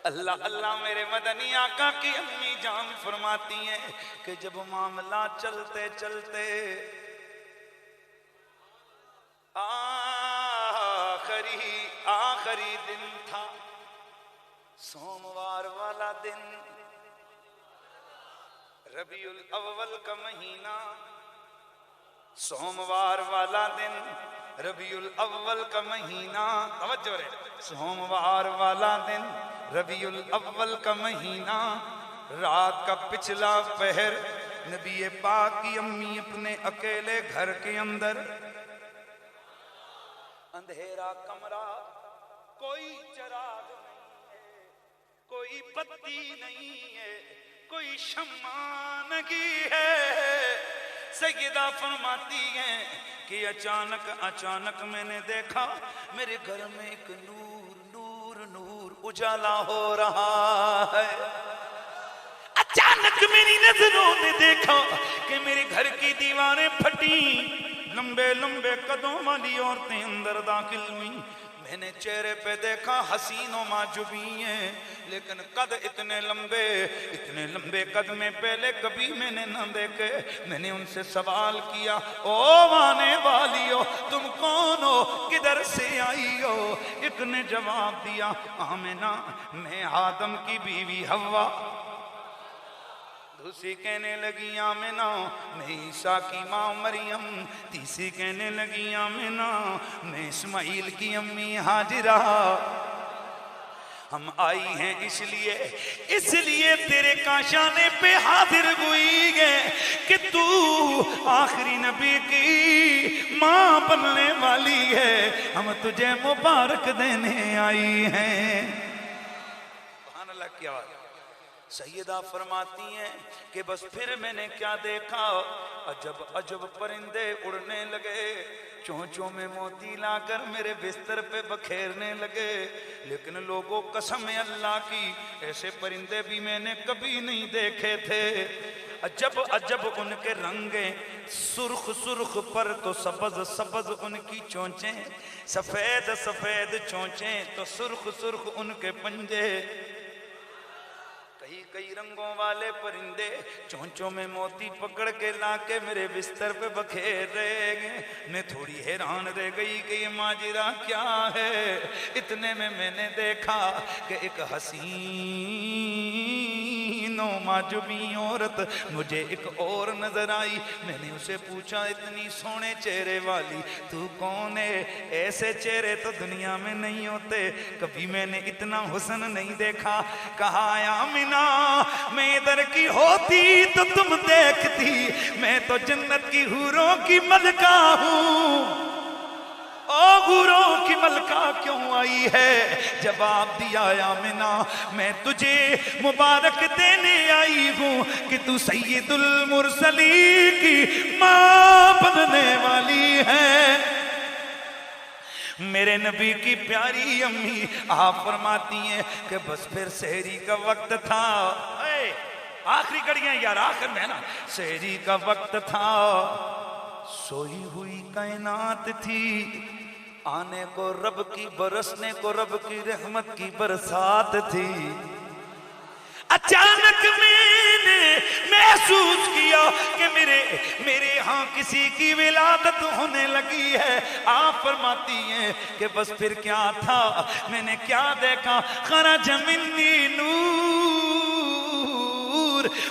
اللہ اللہ میرے مدنی آقا کی امی جان فرماتی ہیں کہ جب معاملہ چلتے چلتے آخری دن تھا، سوموار والا دن، ربیع الاول کا مہینہ، سوموار والا دن، ربیع الاول کا مہینہ، توجہ رہے، سوموار والا دن، ربیع الاول کا مہینہ، رات کا پچھلا پہر، نبی پاک کی امی اپنے اکیلے گھر کے اندر، اندھیرا کمرہ، کوئی چراغ نہیں ہے، کوئی بتی نہیں ہے، کوئی شمع نہیں ہے۔ سیدہ فرماتی ہیں کہ اچانک میں نے دیکھا میرے گھر میں ایک نور اجالا ہو رہا ہے۔ اچانک میری نظروں نے دیکھا کہ میرے گھر کی دیواریں پھٹی، لمبے قدوں والی عورتیں اندر داخل ہوئیں۔ میں نے چہرے پہ دیکھا حسین و معجبی ہیں، لیکن قد اتنے لمبے قد میں پہلے کبھی میں نے نہ دیکھے۔ میں نے ان سے سوال کیا، او آنے والی ہو، تم کون ہو، کدھر سے آئی ہو؟ ایک نے جواب دیا، آمنہ میں آدم کی بیوی حوا۔ دوسری کہنے لگی آمنہ میں عیسیٰ کی ماں مریم۔ تیسری کہنے لگی آمنہ میں اسماعیل کی امی ہاجرہ۔ ہم آئی ہیں اس لیے تیرے کاشانے پہ حاضر ہوئی ہے کہ تو آخری نبی کی ماں بننے والی ہے، ہم تجھے مبارک دینے آئی ہیں۔ سبحان اللہ کی آواز۔ سیدہ فرماتی ہیں کہ بس پھر میں نے کیا دیکھا، عجب پرندے اڑنے لگے، چونچوں میں موتی لا کر میرے بستر پہ بکھیرنے لگے۔ لیکن لوگوں قسم اللہ کی ایسے پرندے بھی میں نے کبھی نہیں دیکھے تھے۔ عجب ان کے رنگیں، سرخ پر تو سبز ان کی چونچیں، سفید چونچیں تو سرخ ان کے پنجے۔ کئی رنگوں والے پرندے چونچوں میں موتی پکڑ کے لا کے میرے بستر پہ بکھیر رہے گئے۔ میں تھوڑی حیران رہ گئی کہ یہ ماجرا کیا ہے۔ اتنے میں نے دیکھا کہ ایک حسین و معجبی عورت مجھے ایک اور نظر آئی۔ میں نے اسے پوچھا، اتنی سونے چہرے والی تو کون ہے؟ ایسے چہرے تو دنیا میں نہیں ہوتے، کبھی میں نے اتنا حسن نہیں دیکھا۔ کہا آمنہ میں ادھر کی ہوتی تو تم دیکھتی، میں تو جنت کی حوروں کی ملکہ ہوں۔ او حوروں کی ملکہ کیوں آئی ہے؟ جواب دیا آمنہ میں تجھے مبارک دینے آئی ہوں کہ تو سید المرسلین کی ماں بننے والی ہے۔ میرے نبی کی پیاری امی آپ فرماتی ہیں کہ بس پھر سحری کا وقت تھا۔ آخری گھڑیاں یار، آخر میں نا، سحری کا وقت تھا، سوئی ہوئی کائنات تھی، آنے کو رب کی، برسنے کو رب کی رحمت کی برسات تھی۔ اچانک میں نے محسوس کیا کہ میرے ہاں کسی کی ولادت ہونے لگی ہے۔ آپ فرماتی ہیں کہ بس پھر کیا تھا، میں نے کیا دیکھا، خرج منی نور،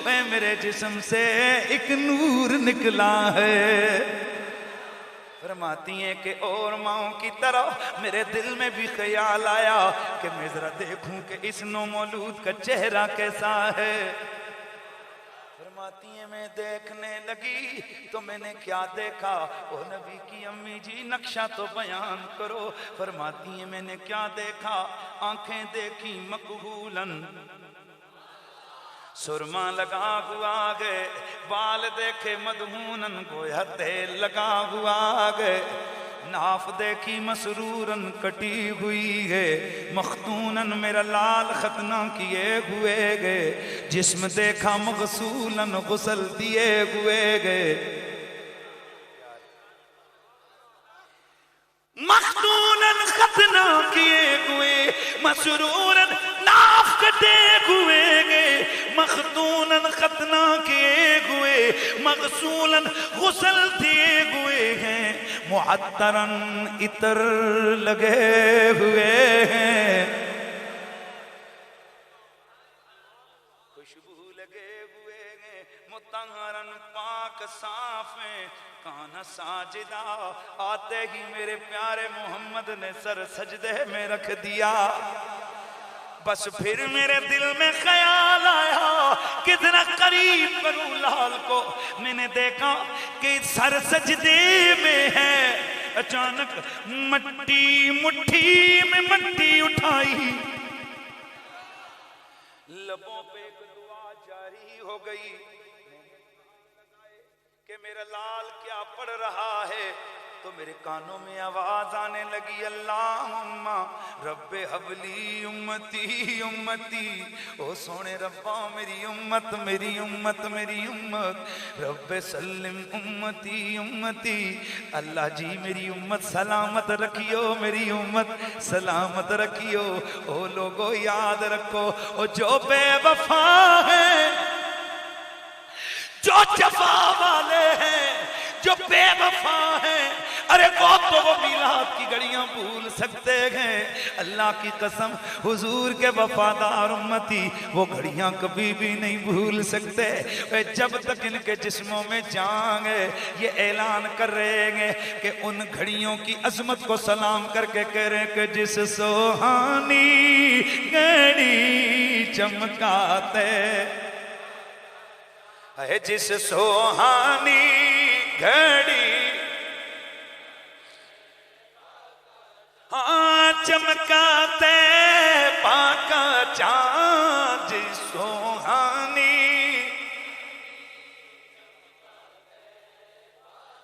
اے میرے جسم سے ایک نور نکلا ہے۔ فرماتی ہیں کہ اور ماؤں کی طرح میرے دل میں بھی خیال آیا کہ میں ذرا دیکھوں کہ اس نومولود کا چہرہ کیسا ہے۔ فرماتی ہیں میں دیکھنے لگی تو میں نے کیا دیکھا، او نبی کی امی جی نقشہ تو بیان کرو۔ فرماتی ہیں میں نے کیا دیکھا، آنکھیں دیکھی مکحولن، سرما لگا ہوا گئے، بال دیکھے مدہونن، گویا تیل لگا ہوا گئے، ناف دیکھی مسرورن کٹی ہوئی ہے، مختونن میرا لال ختنہ کیے ہوئے گئے، جسم دیکھا مغسولن غسل دیے ہوئے گئے، مختونن ختنہ کیے ہوئے، مسرورن ناف کے ختنہ کیے ہوئے مغسولاً غسل دیے ہوئے ہیں معطراً عطر لگے ہوئے ہیں خوشبو لگے ہوئے ہیں مطہراً پاک صاف ہیں کانا ساجدہ آتے ہی میرے پیارے محمد نے سر سجدے میں رکھ دیا بس پھر میرے دل میں خیال آیا کتنا قریب کروں لال کو میں نے دیکھا کہ سر سجدے میں ہے اچانک مٹھی میں مٹی اٹھائی لبوں پہ ایک دعا جاری ہو گئی کہ میرا لال کیا پڑھ رہا ہے تو میرے کانوں میں آواز آنے لگی اللہم رب حبلی امتی امتی او سونے ربا میری امت میری امت میری امت رب سلم امتی امتی اللہ جی میری امت سلامت رکھیو میری امت سلامت رکھیو او لوگو یاد رکھو او جو بے وفا ہے جو جفا والے ہیں جو بے وفا ہیں ارے وہ تو وہ میلاد کی گھڑیاں بھول سکتے ہیں اللہ کی قسم حضور کے وفادار امتی وہ گھڑیاں کبھی بھی نہیں بھول سکتے جب تک ان کے جسموں میں جان ہے یہ اعلان کر رہے ہیں کہ ان گھڑیوں کی عظمت کو سلام کر کے کہہ رہے ہیں کہ جس سوہانی گھڑی چمکاتے ہے جس سوہانی گھڑی چمکاتے پاکا چاند جس سوہانی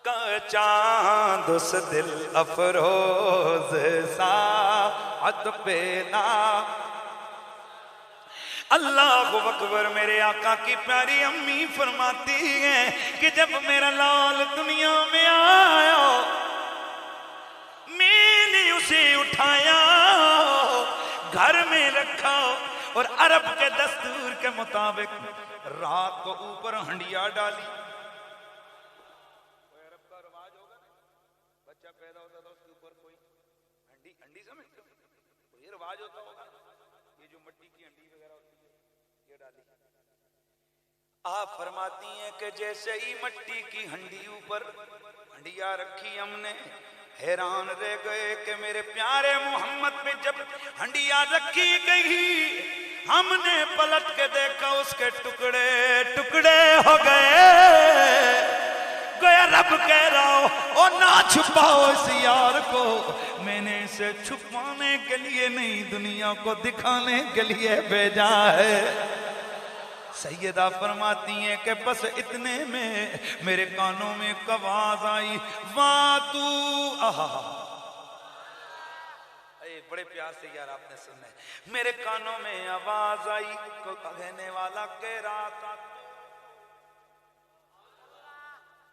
کا چاند اس دل افروز ساعت پیدا اللہ اکبر میرے آقا کی پیاری امی فرماتی ہیں کہ جب میرا لال دنیا میں آیا میں نے اسے اٹھایا گھر میں رکھا اور عرب کے دستور کے مطابق رات کو اوپر ہنڈیا ڈالی کوئی عرب کا رواج ہوگا بچہ پیدا ہوتا تھا اس کے اوپر کوئی ہنڈی سمجھتے ہو کوئی رواج ہوتا ہوگا یہ جو مٹی کی ہنڈی وغیرہ ہوتی ہے یہ ڈالی آپ فرماتی ہیں کہ جیسے ہی مٹی کی ہنڈی اوپر ہنڈیا رکھی ہم نے حیران رہ گئے کہ میرے پیارے محمد پہ جب ہنڈیا رکھی گئی ہم نے پلٹ کے دیکھا اس کے ٹکڑے ٹکڑے ہو گئے گویا رب کہہ رہا ہو اور نہ چھپاؤ اس یار کو میں نے اسے چھپانے کے لیے نہیں دنیا کو دکھانے کے لیے بھیجا ہے سیدہ فرماتی ہیں کہ بس اتنے میں میرے کانوں میں ایک آواز آئی واتو بڑے پیار سے یار آپ نے سننا ہے میرے کانوں میں آواز آئی کہنے والا کہہ رہا تھا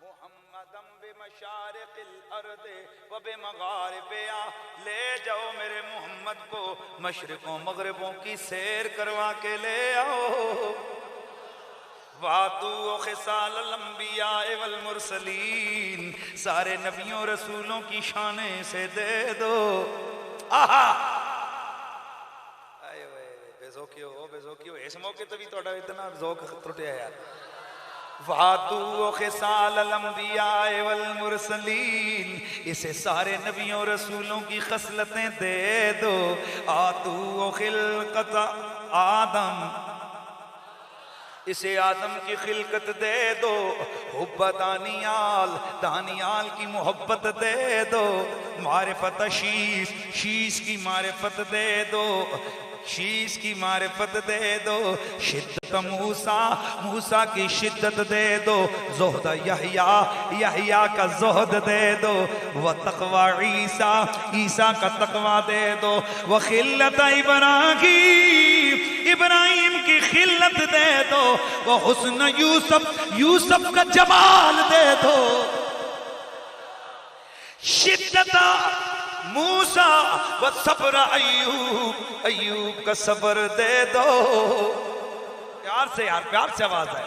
محمدم بمشارق الارض و بمغاربہا لے جاؤ میرے محمد کو مشرقوں مغربوں کی سیر کروا کے لے آؤ وَعَدُوا خِصَالَ الْأَنْبِيَاءِ وَالْمُرْسَلِينَ سارے نبیوں رسولوں کی شانیں سے دے دو آہا بے ذوقیو اس موقع تو بھی توڑا اتنا ذوق ترٹیا یار وَعَدُوا خِصَالَ الْأَنْبِيَاءِ وَالْمُرْسَلِينَ اسے سارے نبیوں رسولوں کی خصلتیں دے دو آتوا خلقت آدم اسے آدم کی خلقت دے دو حب دانیال کی محبت دے دو معرفت شیش کی معرفت دے دو شیش کی معرفت دے دو شدت موسیٰ کی شدت دے دو زہد یحییٰ کا زہد دے دو وتقوی عیسیٰ کا تقوی دے دو وخلت ابراہیم کی خلت دے دو وحسن یوسف کا جمال دے دو شدت موسیٰ وصبر ایوب کا صبر دے دو پیار سے یار، پیار سے آواز ہے۔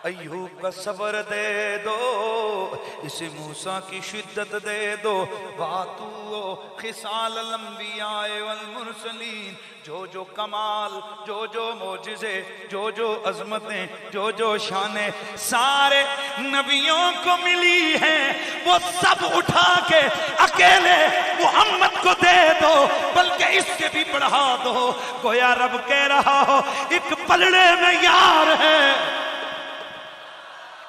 ایوب کا صبر دے دو، اسے موسیٰ کی شدت دے دو، باتو خصال الانبیاء والمرسلین، جو جو کمال، جو جو معجزے، جو جو عظمتیں، جو جو شانیں سارے نبیوں کو ملی ہیں، وہ سب اٹھا کے اکیلے محمد کو دے دو، بلکہ اس سے بھی بڑھا دو۔ گویا رب کہہ رہا ہو ایک پلڑے میں یار ہے،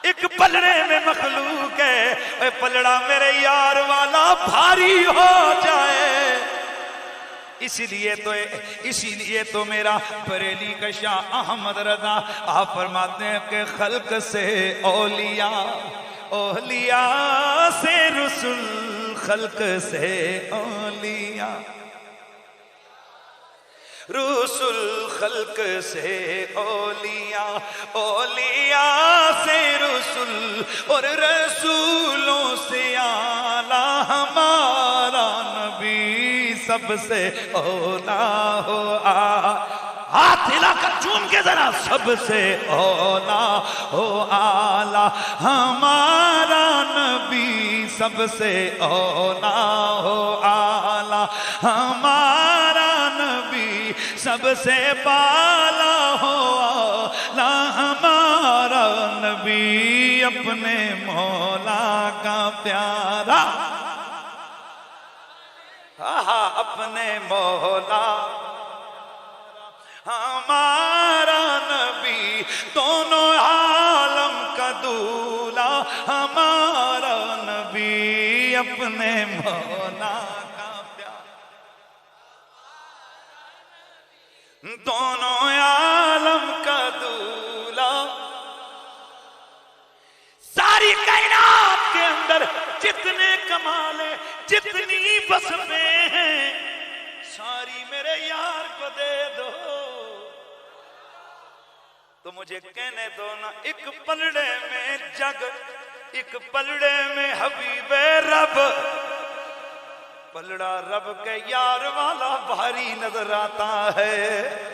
ایک پلڑے میں مخلوق ہے، اے پلڑا میرے یار والا بھاری ہو جائے۔ اسی لیے تو میرا بریلی کا شاہ احمد رضا آپ فرماتے ہیں کہ خلق سے اولیاء، اولیاء سے رسول، خلق سے اولیاء، رسول خلق سے اولیاء، اولیاء سے رسول، اور رسولوں سے اعلیٰ ہمارا نبی سب سے اولیٰ ہو۔ ہاتھ ہلا کر چوم کے ذرا، سب سے اولیٰ ہو اعلیٰ ہمارا نبی سب سے اولیٰ ہو اعلیٰ ہمارا نبی سب سے بالا ہو اعلیٰ ہمارا نبی اپنے مولا کا پیارا، اپنے مولا ہمارا نبی، دونوں عالم کا دولا ہمارا نبی اپنے مولا کا پیارا، دونوں عالم کا دولا۔ ساری کائنات کے اندر جتنے کمالیں، جتنی وصفیں ہیں، ساری میرے یار کو دے دو۔ تو مجھے کہنے دو نا، ایک پلڑے میں جگ، ایک پلڑے میں حبیب رب، پلڑا رب کے یار والا بھاری نظر آتا ہے۔